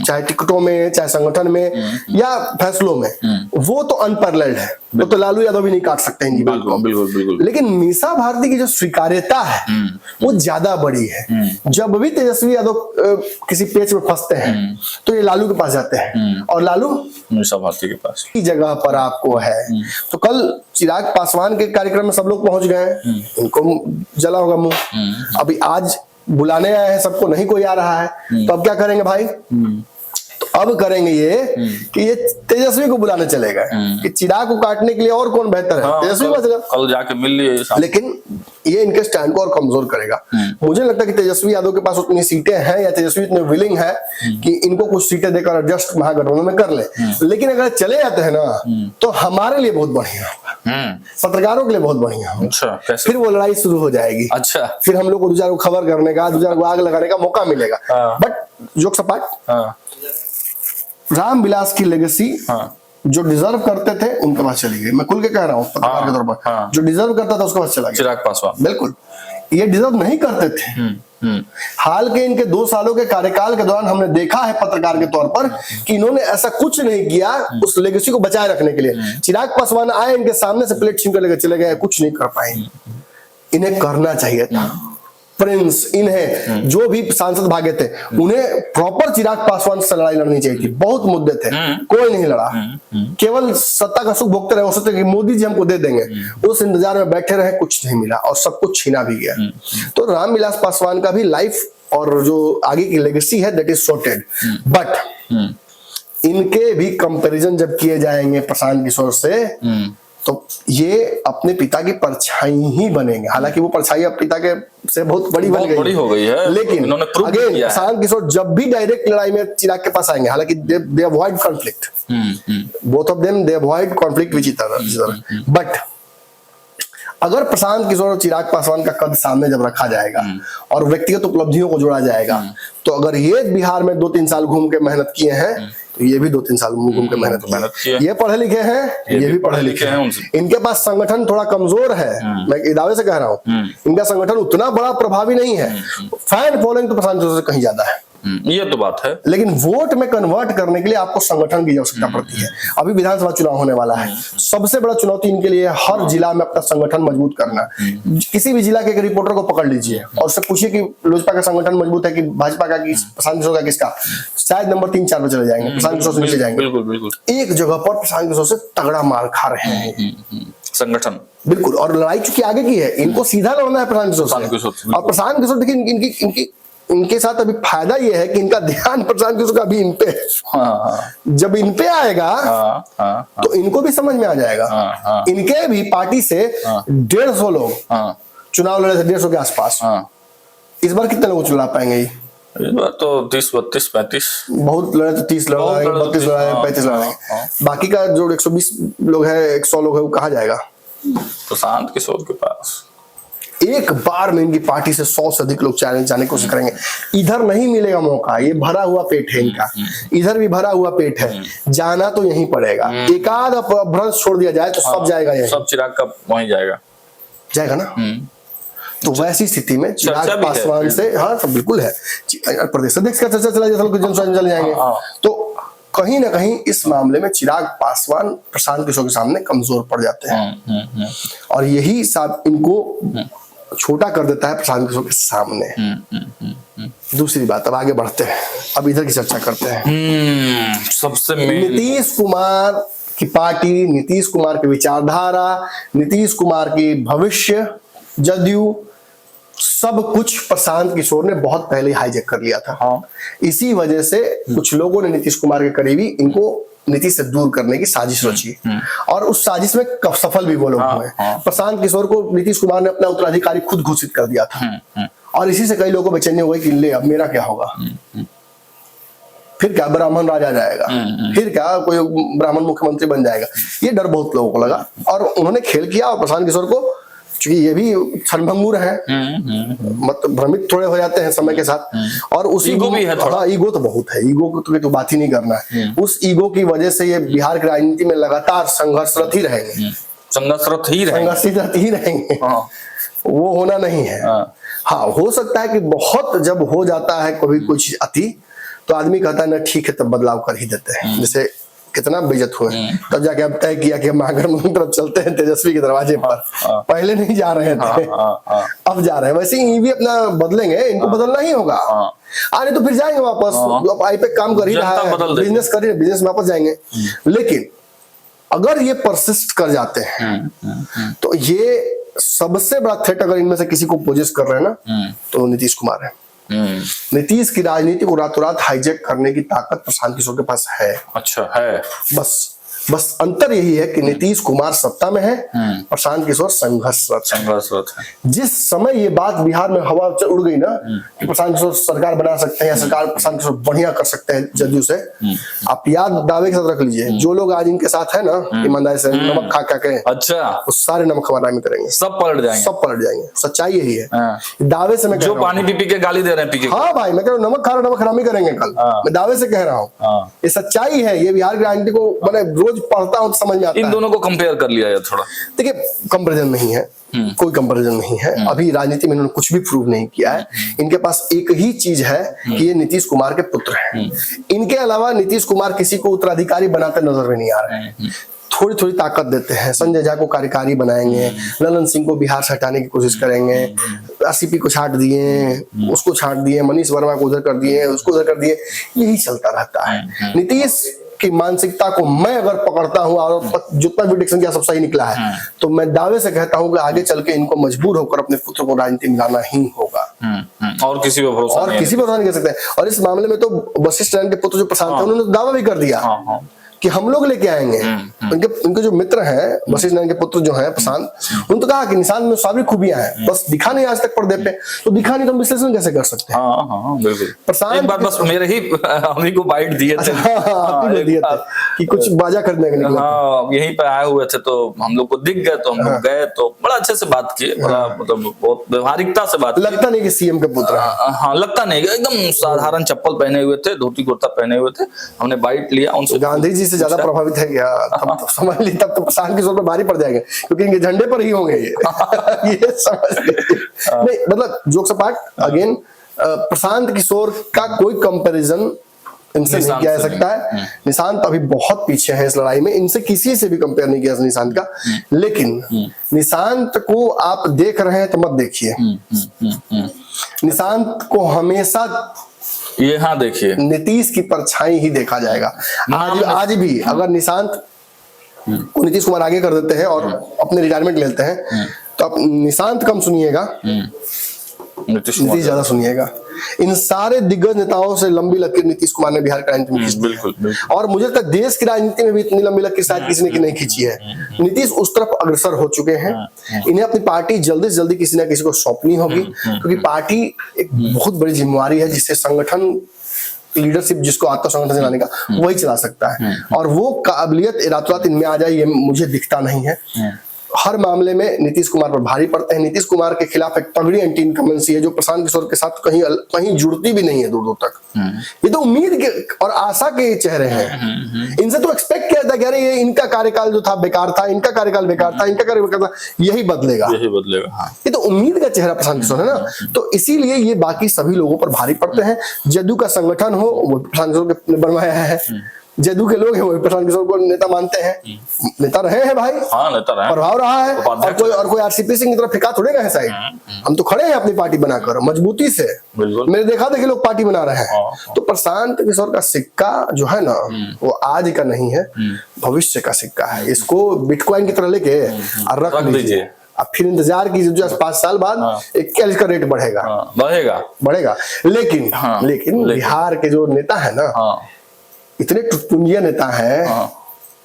चाहे टिकटों में, चाहे संगठन में या फैसलों में, वो तो अनपैरेलल्ड है, वो तो लालू यादव भी नहीं काट सकते इनकी बात को। बिल्कुल बिल्कुल। लेकिन मीसा भारती की जो स्वीकार्यता है वो ज्यादा बड़ी है। जब भी तेजस्वी यादव किसी पेच में फंसते हैं तो ये लालू के पास जाते हैं और लालू मीसा भारती के पास की जगह पर आपको है। तो कल चिराग पासवान के कार्यक्रम में सब लोग पहुंच गए हैं, इनको जला होगा मुंह। अभी आज बुलाने आए हैं सबको, नहीं कोई आ रहा है, तो अब क्या करेंगे भाई? तो अब करेंगे ये कि ये तेजस्वी को बुलाने चले गए कि चिराग को काटने के लिए और कौन बेहतर है, तेजस्वी बचेगा। कल जाके मिल लिए, लेकिन ये इनके स्टैंड को और कमजोर करेगा। मुझे लगता है कि तेजस्वी यादव के पास उतनी सीटें हैं या तेजस्वी इतने विलिंग है कि इनको कुछ सीटें देकर एडजस्ट महागठबंधन में कर ले। लेकिन अगर चले जाते हैं ना तो हमारे लिए बहुत बढ़िया होगा, पत्रकारों के लिए बहुत बढ़िया होगा। अच्छा, कैसे? फिर वो लड़ाई शुरू हो जाएगी। अच्छा, फिर हम लोग को दूसरा को खबर करने का, दूसरा को आग लगाने का मौका मिलेगा। बट जोक सपाट, रामविलास की लेगेसी जो डिजर्व करते थे उनके पास चली गई। मैं खुल के कह रहा हूँ पत्रकार के तौर पर, जो डिजर्व करता था उसके पास चला गया चिराग पासवान। बिल्कुल, ये डिजर्व नहीं करते थे। हाल के इनके 2 सालों के कार्यकाल के दौरान हमने देखा है पत्रकार के तौर पर कि इन्होंने ऐसा कुछ नहीं किया उस लेगेसी को बचाए रखने के लिए। चिराग पासवान आए, इनके सामने से प्लेट छीन कर लेकर चले गए, कुछ नहीं कर पाए। इन्हें करना चाहिए था। प्रिंस, इन्हें जो भी सांसद भागे थे उन्हें प्रॉपर चिराग पासवान से लड़ाई लड़नी चाहिए थी। बहुत मुद्दे थे, कोई नहीं लड़ा, केवल सत्ता का सुख भोगते रहे। हो सकता है कि मोदी जी हमको दे देंगे, उस इंतजार में बैठे रहे, कुछ नहीं मिला और सब कुछ छीना भी गया। तो रामविलास पासवान का भी लाइफ और जो आगे की लेगेसी है दैट इज सॉर्टेड। बट इनके भी कंपैरिजन जब किए जाएंगे प्रशांत किशोर से तो ये अपने पिता की परछाई ही बनेंगे। हालांकि वो परछाई अब पिता के से बहुत बड़ी बन गई, बड़ी हो गई है, लेकिन इन्होंने प्रूव अगेन किया है। प्रशांत किशोर जब भी डायरेक्ट लड़ाई में चिराग के पास आएंगे, हालांकि दे avoid conflict, both of them they avoid conflict which each other. But अगर प्रशांत किशोर और चिराग पासवान का कद सामने जब रखा जाएगा और व्यक्तिगत उपलब्धियों को जोड़ा जाएगा, तो अगर ये बिहार में 2-3 साल घूम के मेहनत किए हैं तो ये भी 2-3 साल घूम के मेहनत किए। ये पढ़े लिखे हैं, ये भी पढ़े लिखे हैं। इनके पास संगठन थोड़ा कमजोर है, मैं दावे से कह रहा हूँ। इनका संगठन उतना बड़ा प्रभावी नहीं है। फैन फॉलोइंग तो प्रशांत किशोर से कहीं ज्यादा है, ये तो बात है। लेकिन वोट में कन्वर्ट करने के लिए आपको संगठन की आवश्यकता पड़ती है। अभी विधानसभा चुनाव होने वाला है, सबसे बड़ा चुनौती इनके लिए हर जिला में अपना संगठन मजबूत करना। किसी भी जिला के एक रिपोर्टर को पकड़ लीजिए और उससे पूछिए कि लोजपा का संगठन मजबूत है कि भाजपा का, कि प्रशांत किशोर का, किसका, शायद नंबर 3-4 पे चले जाएंगे, प्रशांत किशोर से नीचे जाएंगे। बिल्कुल बिल्कुल। एक जगह पर प्रशांत किशोर से तगड़ा मार खा रहे हैं संगठन, बिल्कुल। और लड़ाई चूंकि आगे की है, इनको सीधा लड़ना है प्रशांत किशोर से। और प्रशांत किशोर देखिए इनके साथ अभी फायदा ये है कि इनका ध्यान प्रशांत किशोर का भी इन पे है। जब इन पे आएगा तो इनको भी समझ में आ जाएगा। इनके भी पार्टी से 150 लोग चुनाव लड़े थे, 150 के आसपास। इस बार कितने लोग चुना पाएंगे? इस बार तो 30, 32, 35 बहुत लड़े तो 30 लड़े, 32 लड़े, 35 लड़े। बाकी का जो 120 लोग है, 100 लोग है, वो कहाँ जाएगा? प्रशांत किशोर के पास। एक बार में इनकी पार्टी से 100 से अधिक लोग जाने की कोशिश करेंगे। इधर नहीं मिलेगा मौका, ये भरा हुआ पेट है इनका, इधर भी भरा हुआ पेट है, जाना तो यहीं पड़ेगा। एकाध भ्रंश छोड़ दिया जाए तो सब जाएगा यहीं, सब चिराग का वहीं जाएगा ना। तो वैसी स्थिति में चिराग पासवान से, हाँ सब बिल्कुल है, प्रदेश अध्यक्ष का चर्चा चला जाए, कुछ जन चले जाएंगे। तो कहीं ना कहीं इस मामले में चिराग पासवान प्रशांत किशोर के सामने कमजोर पड़ जाते हैं और यही सब इनको छोटा कर देता है प्रशांत किशोर के सामने। दूसरी बात, अब आगे बढ़ते हैं, अब इधर की चर्चा करते हैं। सबसे नीतीश कुमार की पार्टी, नीतीश कुमार की विचारधारा, नीतीश कुमार की भविष्य, जदयू, सब कुछ प्रशांत किशोर ने बहुत पहले हाईजैक कर लिया था। इसी वजह से कुछ लोगों ने नीतीश कुमार के करीबी इनको नीतीश से दूर करने की साजिश रची और उस साजिश में सफल भी वो लोग हुए। प्रशांत किशोर को नीतीश कुमार ने अपना उत्तराधिकारी खुद घोषित कर दिया था और इसी से कई लोगों को बेचैनी हो गई कि ले अब मेरा क्या होगा, फिर क्या ब्राह्मण राजा जाएगा, फिर क्या कोई ब्राह्मण मुख्यमंत्री बन जाएगा। ये डर बहुत लोगों को लगा और उन्होंने खेल किया। और प्रशांत किशोर को, क्योंकि ये भी क्षणभंगुर है, मतलब भ्रमित थोड़े हो जाते हैं समय के साथ, और उस ईगो भी है थोड़ा। ईगो तो बहुत है, ईगो को तो बात ही नहीं करना है। उस ईगो की वजह से ये बिहार की राजनीति में लगातार संघर्षरत ही रहेंगे, संघर्षरत ही रहेंगे। वो होना नहीं है। हाँ, हो सकता है कि बहुत जब हो जाता है कभी कुछ अति, तो आदमी कहता है ना ठीक है तब बदलाव कर ही देते हैं। जैसे कितना बेइज्जत हुए, तब जाके अब तय किया कि हम महागठबंधन की तरफ चलते हैं तेजस्वी के दरवाजे पर। पहले नहीं जा रहे थे, अब जा रहे हैं। वैसे ही ये भी अपना बदलेंगे, इनको बदलना ही होगा। आने तो फिर जाएंगे वापस, अब आई पे काम कर ही रहा है, बिजनेस कर ही, बिजनेस में वापस जाएंगे। लेकिन अगर ये परसिस्ट कर जाते हैं तो ये सबसे बड़ा थ्रेट अगर इनमें से किसी को पोजेस कर रहे हैं ना तो नीतीश कुमार है। नीतीश की राजनीति को रातों रात हाईजैक करने की ताकत प्रशांत किशोर के पास है। अच्छा है, बस अंतर यही है कि नीतीश कुमार सत्ता में है, प्रशांत किशोर संघर्षरत है। जिस समय ये बात बिहार में हवा से उड़ गई ना कि प्रशांत किशोर सरकार बना सकते हैं या सरकार प्रशांत किशोर बढ़िया कर सकते हैं जदयू से, आप याद दावे के साथ रख लीजिए, जो लोग आज इनके साथ है ना ईमानदारी से नमक खा के, अच्छा वो सारे नमक हरामी करेंगे, सब पलट जाएंगे। सच्चाई यही है। दावे से मैं जो पानी पी के गाली दे रहे हैं, पी के, हाँ भाई मैं कह रहा हूँ नमक खा रहा, नमक हरामी करेंगे कल। मैं दावे से कह रहा हूँ, ये सच्चाई है। ये बिहार की राजनीति को मैंने रोज पढ़ता हूँ तो समझ में आता है। इन दोनों को कंपेयर कर लिया है थोड़ा। देखिए कंपैरिजन नहीं है, कोई कंपैरिजन नहीं है। अभी राजनीति में इन्होंने कुछ भी प्रूव नहीं किया है। इनके पास एक ही चीज है कि ये नीतीश कुमार के पुत्र हैं। इनके अलावा नीतीश कुमार किसी को उत्तराधिकारी बनाते नजर में नहीं आ रहे हैं। थोड़ी थोड़ी ताकत देते हैं। संजय झा को कार्यकारी बनाएंगे, ललन सिंह को बिहार से हटाने की कोशिश करेंगे, आरसीपी को छाट दिए, उसको छाट दिए, मनीष वर्मा को उधर कर दिए, उसको उधर कर दिए, यही चलता रहता है। नीतीश की मानसिकता को मैं अगर पकड़ता हूं और जितना भी डिक्शन किया सब सही निकला है, तो मैं दावे से कहता हूं कि आगे चल के इनको मजबूर होकर अपने पुत्र को राजनीति में लाना ही होगा। और किसी पे भरोसा नहीं कर सकते। और इस मामले में तो वशिष्ठ नारायण के पुत्र जो प्रशांत है, उन्होंने दावा भी कर दिया कि हम लोग लेके आएंगे। उनके जो मित्र हैं वशिष्ठ नारायण के पुत्र जो है प्रशांत, उन्होंने तो कहा कि निशांत में सारी खूबियां हैं, बस दिखा नहीं आज तक पर्दे पे, तो दिखा नहीं तो हम विश्लेषण कैसे कर सकते हैं? बिल्कुल। प्रशांत एक बार बस मेरे ही हम को बाइट दिए थे, दिए थे कि कुछ बाजा करने के लिए, यहीं पे आए हुए थे तो हम लोग को दिख गए, तो हम लोग गए तो बड़ा अच्छे से बात किए, बड़ा मतलब बहुत व्यवहारिकता से बात। लगता नहीं कि सीएम के पुत्र, हाँ लगता नहीं, एकदम साधारण चप्पल पहने हुए थे, धोती कुर्ता पहने हुए थे। हमने बाइट लिया उनसे। गांधी जी से ज्यादा प्रभावित है क्या? तब तो समझ ली, तब तो प्रशांत किशोर पर भारी पड़ जाएंगे, क्योंकि इनके झंडे पर ही होंगे ये समझ नहीं, मतलब jokes apart, again Prashant Kishor का कोई कंपैरिजन इनसे नहीं किया जा सकता है। निशांत अभी बहुत पीछे है इस लड़ाई में, इनसे किसी से भी कंपेयर नहीं किया निशांत का। लेकिन निशांत को आप देख रहे हैं तो मत देखिए, निशांत को हमेशा ये, हाँ देखिए, नीतीश की परछाई ही देखा जाएगा। आज भी अगर निशांत को नीतीश कुमार आगे कर देते हैं और अपने रिटायरमेंट लेते हैं, तो आप निशांत कम सुनिएगा, नीतीश ज्यादा सुनिएगा। इन सारे दिग्गज नेताओं से लंबी लकीर नीतीश कुमार ने बिहार की राजनीति में खींची। बिल्कुल। और मुझे लगता है देश की राजनीति में भी इतनी लंबी लकीर शायद किसी ने नहीं खींची है। नीतीश उस तरफ अग्रसर हो चुके हैं। इन्हें अपनी पार्टी जल्दी से जल्दी किसी ना किसी को सौंपनी होगी, क्योंकि पार्टी एक बहुत बड़ी जिम्मेवारी है जिससे संगठन लीडरशिप जिसको आता है संगठन चलाने का, वही चला सकता है। और वो काबिलियत रातों रात इनमें आ जाए ये मुझे दिखता नहीं है। हर मामले में नीतीश कुमार पर भारी पड़ते हैं। नीतीश कुमार के खिलाफ एक तगड़ी एंटी इनकम्बेंसी है जो प्रशांत किशोर के साथ कहीं जुड़ती भी नहीं है दूर दूर तक। ये तो उम्मीद के और आशा के चेहरे हैं। इनसे तो एक्सपेक्ट किया था कि अरे ये इनका कार्यकाल जो था बेकार था, इनका कार्यकाल बेकार था, इनका कार्यकाल बेकार था, यही बदलेगा। ये तो उम्मीद का चेहरा प्रशांत किशोर है ना, तो इसीलिए ये बाकी सभी लोगों पर भारी पड़ते हैं। जदयू का संगठन हो वो प्रशांत किशोर ने बनवाया है, जदयू के लोग हैं वो प्रशांत किशोर को नेता मानते हैं, नेता रहे हैं भाई, हाँ नेता रहे, प्रभाव रहा है। और कोई आरसीपी सिंह की तरफ फिका थोड़े गए साइड, हम तो खड़े हैं अपनी पार्टी बनाकर मजबूती से। मैंने देखा था कि लोग पार्टी बना रहे हैं। तो प्रशांत किशोर का सिक्का जो है ना, वो आज का नहीं है, भविष्य का सिक्का है। इसको बिटकॉइन की तरह लेके रख दीजिए, अब फिर इंतजार कीजिए जो 5 साल बाद एक क्या इसका रेट बढ़ेगा। लेकिन बिहार के जो नेता है ना, इतने टुटपुंजिया नेता हैं,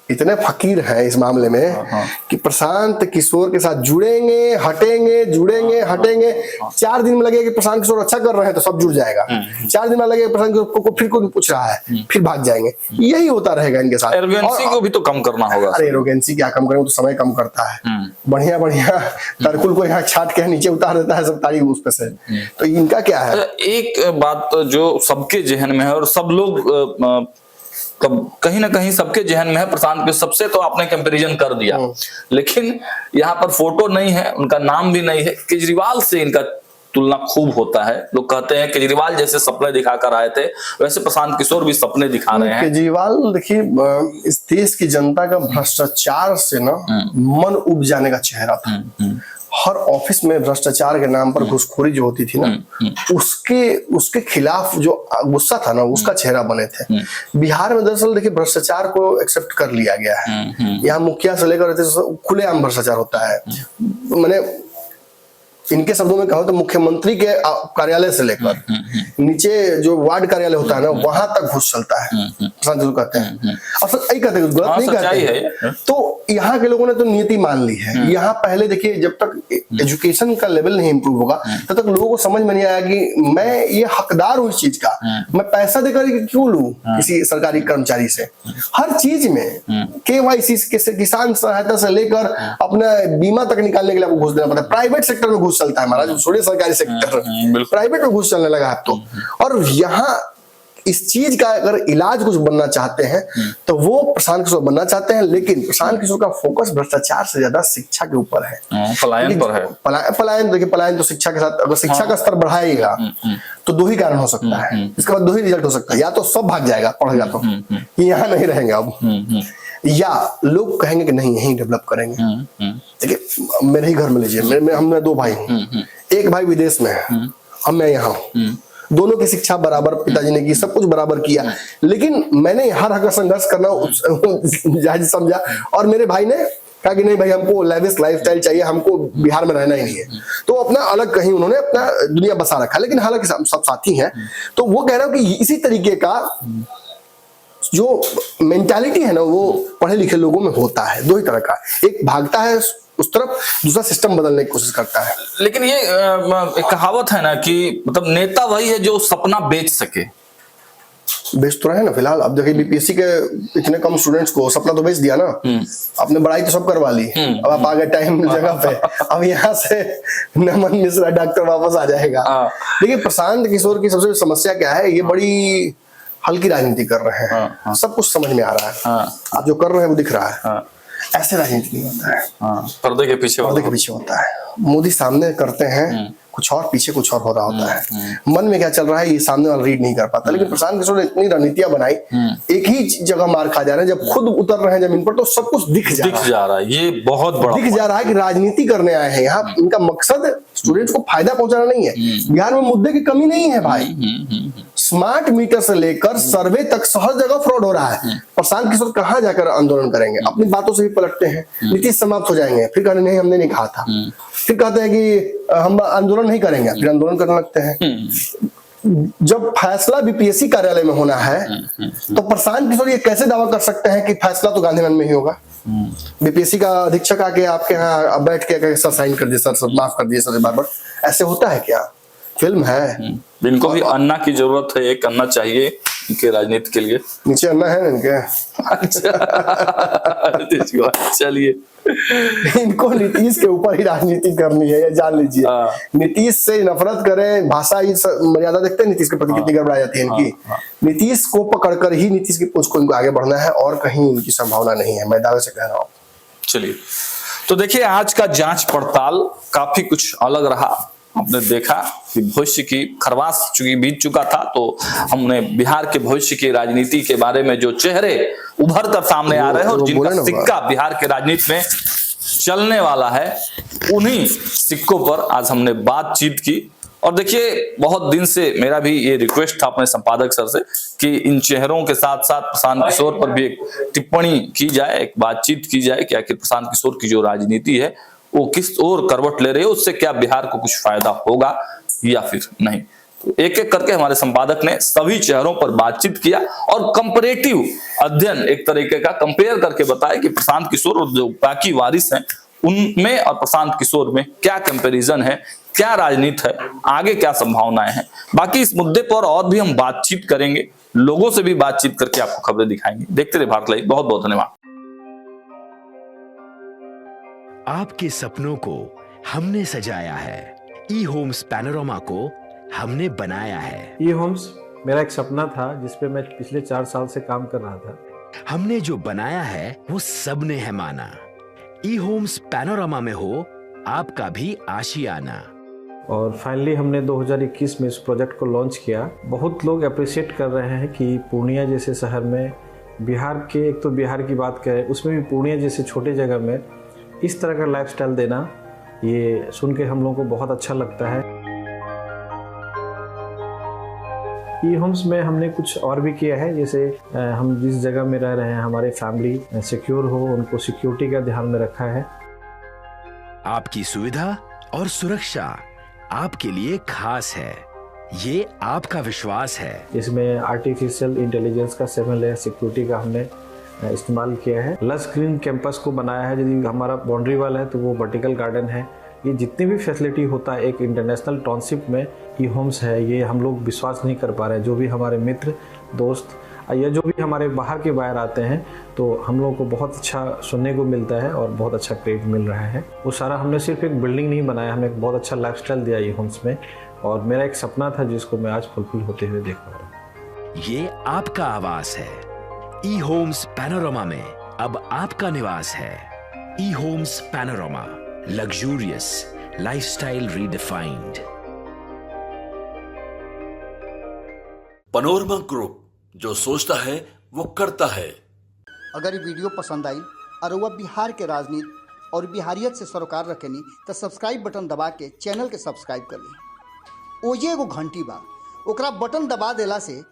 इतने फकीर हैं इस मामले में कि प्रशांत किशोर के साथ जुड़ेंगे हटेंगे। 4 दिन में लगेगा कि प्रशांत किशोर अच्छा कर रहे हैं तो सब जुड़ जाएगा, 4 दिन में लगेगा प्रशांत किशोर को फिर कोई पूछ रहा है, फिर भाग जाएंगे। यही होता रहेगा इनके साथ। एरोगेंसी को भी तो कम करना होगा। अरे एरोगेंसी क्या कम करेंगे, तो समय कम करता है। बढ़िया तरकुल को यहाँ छाट के नीचे उतार देता है सब ताड़ी उस पे से। तो इनका क्या है, एक बात जो सबके जहन में है और सब लोग कहीं ना कहीं सबके जहन में है, प्रशांत के सबसे तो आपने कंपैरिजन कर दिया, लेकिन यहाँ पर फोटो नहीं है, उनका नाम भी नहीं है। केजरीवाल से इनका तुलना खूब होता है। लोग कहते हैं केजरीवाल जैसे सपने दिखाकर आए थे, वैसे प्रशांत किशोर भी सपने दिखा रहे हैं। केजरीवाल देखिए, इस देश की जनता का भ्रष्टाचार से ना मन उब जाने का चेहरा था। हर ऑफिस में भ्रष्टाचार के नाम पर घुसखोरी जो होती थी ना, उसके खिलाफ जो गुस्सा था ना, उसका चेहरा बने थे। बिहार में दरअसल देखिए भ्रष्टाचार को एक्सेप्ट कर लिया गया है। यहाँ मुखिया से लेकर खुलेआम भ्रष्टाचार होता है। मैंने इनके शब्दों में कहो तो मुख्यमंत्री के कार्यालय से लेकर नीचे जो वार्ड कार्यालय होता है ना, वहां तक घुस चलता है, प्रशांत किशोर कहते हैं। और सच यही कहते हैं, गलत नहीं कहते हैं। तो यहाँ के लोगों ने तो नीति मान ली है। यहाँ पहले देखिए, जब तक एजुकेशन का लेवल नहीं इंप्रूव होगा तब तक लोगों को समझ में नहीं आया कि मैं ये हकदार हूँ इस चीज का, मैं पैसा देकर क्यों लूं किसी सरकारी कर्मचारी से। हर चीज में KYC किसान सहायता से लेकर अपना बीमा तक निकालने के लिए आपको घुस देना पड़ता है। प्राइवेट सेक्टर में घुस चलता है महाराज, छोड़िए सरकारी सेक्टर, प्राइवेट में घुस चलने लगा है तो। और यहाँ इस चीज का अगर इलाज कुछ बनना चाहते हैं तो वो प्रशांत किशोर बनना चाहते हैं, लेकिन प्रशांत किशोर का फोकस भ्रष्टाचार से ज्यादा शिक्षा के ऊपर है, पलायन पर है। पलायन देखिए, पलायन तो शिक्षा के साथ, अगर शिक्षा का स्तर बढ़ाएगा तो दो ही कारण हो सकता है, इसके बाद दो ही रिजल्ट हो सकता है। या तो सब भाग जाएगा पढ़ेगा तो, यहाँ नहीं रहेंगे अब, या लोग कहेंगे कि नहीं यहीं डेवलप करेंगे। देखिए मेरे ही घर में लीजिए, हमने 2 भाई हूँ, एक भाई विदेश में है, अब मैं यहाँ हूँ। दोनों की शिक्षा बराबर पिताजी ने की, सब कुछ बराबर किया, लेकिन मैंने हर हक संघर्ष करना जायज समझा और मेरे भाई ने कहा कि नहीं भाई, हमको लेविश लाइफस्टाइल चाहिए, हमको बिहार में रहना ही नहीं है। तो अपना अलग कहीं उन्होंने अपना दुनिया बसा रखा, लेकिन हालांकि सब साथी हैं। तो वो कह रहा हूं कि इसी तरीके का जो मेंटालिटी है ना, वो पढ़े लिखे लोगों में होता है। 2 ही तरह का, एक भागता है उस तरफ, दूसरा सिस्टम बदलने की कोशिश करता है। लेकिन ये एक कहावत है ना कि मतलब नेता वही है जो सपना बेच सके। बेच तो रहे ना फिलहाल। अब देखिए बीपीएससी के इतने कम स्टूडेंट्स को सपना तो बेच दिया ना, आपने पढ़ाई तो सब करवा ली, अब आप आ गए टाइम जगह पे, अब यहाँ से नमन मिश्रा डॉक्टर वापस आ जाएगा। देखिए प्रशांत किशोर की सबसे समस्या क्या है, ये बड़ी हल्की राजनीति कर रहे हैं। सब कुछ समझ में आ रहा है, आप जो कर रहे हैं वो दिख रहा है। ऐसे राजनीति नहीं होता है, पर्दे के पीछे होता है। मोदी सामने करते हैं कुछ और, पीछे कुछ और हो रहा होता है। मन में क्या चल रहा है ये सामने वाला रीड नहीं कर पाता। लेकिन प्रशांत किशोर ने इतनी रणनीतियां बनाई, एक ही जगह मार खा जा रहे हैं। जब खुद उतर रहे हैं जमीन पर तो सब कुछ दिख जा रहा है। ये बहुत बड़ा दिख जा रहा है कि राजनीति करने आए हैं यहाँ। इनका मकसद स्टूडेंट्स को फायदा पहुंचाना नहीं है। बिहार में मुद्दे की कमी नहीं है भाई, स्मार्ट मीटर से लेकर सर्वे तक हर जगह फ्रॉड हो रहा है। प्रशांत किशोर कहाँ जाकर आंदोलन करेंगे? अपनी बातों से भी पलटते हैं, नीतीश समाप्त हो जाएंगे, फिर कहने नहीं हमने नहीं कहा था, फिर कहते हैं कि हम आंदोलन नहीं करेंगे, फिर आंदोलन करने लगते हैं। जब फैसला बीपीएससी कार्यालय में होना है तो प्रशांत किशोर ये कैसे दावा कर सकते हैं कि फैसला तो गांधीनगर में ही होगा? बीपीएससी का अधीक्षक आके आपके यहाँ बैठ के सर साइन कर दिए, सर माफ कर दिए सर, बार-बार ऐसे होता है क्या? फिल्म है। इनको भी अन्ना की जरूरत है, एक अन्ना चाहिए इनके राजनीति के लिए। नीचे अन्ना है इनके। चलिए, इनको नीतीश के ऊपर ही राजनीति करनी है, ये जान लीजिए। नीतीश से नफरत करें, भाषा मर्यादा देखते हैं नीतीश के प्रति कितनी गड़बड़ा जाती है इनकी। नीतीश को पकड़कर ही नीतीश की पूछ को इनको आगे बढ़ना है, और कहीं इनकी संभावना नहीं है, मैं दावे से कह रहा हूँ। चलिए, तो देखिए आज का जांच पड़ताल काफी कुछ अलग रहा। हमने देखा कि भविष्य की खरवास चूंकि बीत चुका था, तो हमने बिहार के भविष्य की राजनीति के बारे में जो चेहरे उभर कर सामने आ रहे हैं और जिनका सिक्का बिहार के राजनीति में चलने वाला है, उन्हीं सिक्कों पर आज हमने बातचीत की। और देखिए बहुत दिन से मेरा भी ये रिक्वेस्ट था अपने संपादक सर से कि इन चेहरों के साथ साथ प्रशांत किशोर पर भी एक टिप्पणी की जाए, एक बातचीत की जाए कि आखिर प्रशांत किशोर की जो राजनीति है वो किस ओर करवट ले रहे हो, उससे क्या बिहार को कुछ फायदा होगा या फिर नहीं। तो एक एक करके हमारे संपादक ने सभी चेहरों पर बातचीत किया और कंपैरेटिव अध्ययन एक तरीके का कंपेयर करके बताया कि प्रशांत किशोर और जो बाकी वारिस हैं उनमें और प्रशांत किशोर में क्या कंपैरिजन है, क्या राजनीति है, आगे क्या संभावनाएं हैं। बाकी इस मुद्दे पर और भी हम बातचीत करेंगे, लोगों से भी बातचीत करके आपको खबरें दिखाएंगे। देखते रहिए भारत लाइव। बहुत बहुत धन्यवाद। आपके सपनों को हमने सजाया है, ई होम्स पैनोरामा को हमने बनाया है। ई होम्स मेरा एक सपना था जिस पे मैं पिछले 4 साल से काम कर रहा था। हमने जो बनाया है वो सबने है माना। ई होम्स पैनोरामा में हो आपका भी आशियाना। और फाइनली हमने 2021 में इस प्रोजेक्ट को लॉन्च किया। बहुत लोग अप्रिशिएट कर रहे हैं कि पूर्णिया जैसे शहर में, बिहार के, एक तो बिहार की बात करें उसमें भी पूर्णिया जैसे छोटे जगह में इस तरह का लाइफस्टाइल देना, ये सुन के हम लोगों को बहुत अच्छा लगता है। ई होम्स में हमने कुछ और भी किया है, जैसे हम जिस जगह में रह रहे हैं हमारे फैमिली सिक्योर हो, उनको सिक्योरिटी का ध्यान में रखा है। आपकी सुविधा और सुरक्षा आपके लिए खास है, ये आपका विश्वास है। इसमें आर्टिफिशियल इंटेलिजेंस का 7 लेयर सिक्योरिटी का हमने इस्तेमाल किया है। लस ग्रीन कैंपस को बनाया है, यदि हमारा बाउंड्री वाल है तो वो वर्टिकल गार्डन है। ये जितनी भी फैसिलिटी होता है एक इंटरनेशनल टाउनशिप में ई होम्स है, ये हम लोग विश्वास नहीं कर पा रहे हैं। जो भी हमारे मित्र दोस्त या जो भी हमारे बाहर के बाहर आते हैं तो हम लोगों को बहुत अच्छा सुनने को मिलता है और बहुत अच्छा क्रेडिट मिल रहा है। वो सारा हमने सिर्फ एक बिल्डिंग नहीं बनाया, हमें एक बहुत अच्छा लाइफस्टाइल दिया ई होम्स में, और मेरा एक सपना था जिसको मैं आज फुलफिल होते हुए देख पा रहा हूँ। ये आपका आवास है। ई होम्स पैनोरामा में अब आपका निवास है। E Homes Panorama, luxurious lifestyle redefined. Panorama Group, जो सोचता है वो करता है। अगर ये वीडियो पसंद आई और वह बिहार के राजनीति और बिहारियत से सरोकार रखेनी तो सब्सक्राइब बटन दबा के चैनल के सब्सक्राइब कर ली। ओजे एगो घंटी बा, ओकरा बटन दबा देला से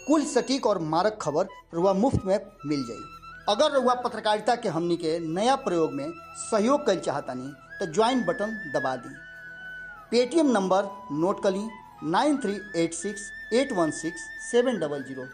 कुल सटीक और मारक खबर रुआ मुफ्त में मिल जाई। अगर रुआ पत्रकारिता के हमनी के नया प्रयोग में सहयोग कर चाहतानी तो ज्वाइन बटन दबा दी। पेटीएम नंबर नोट कर ली 9386816700।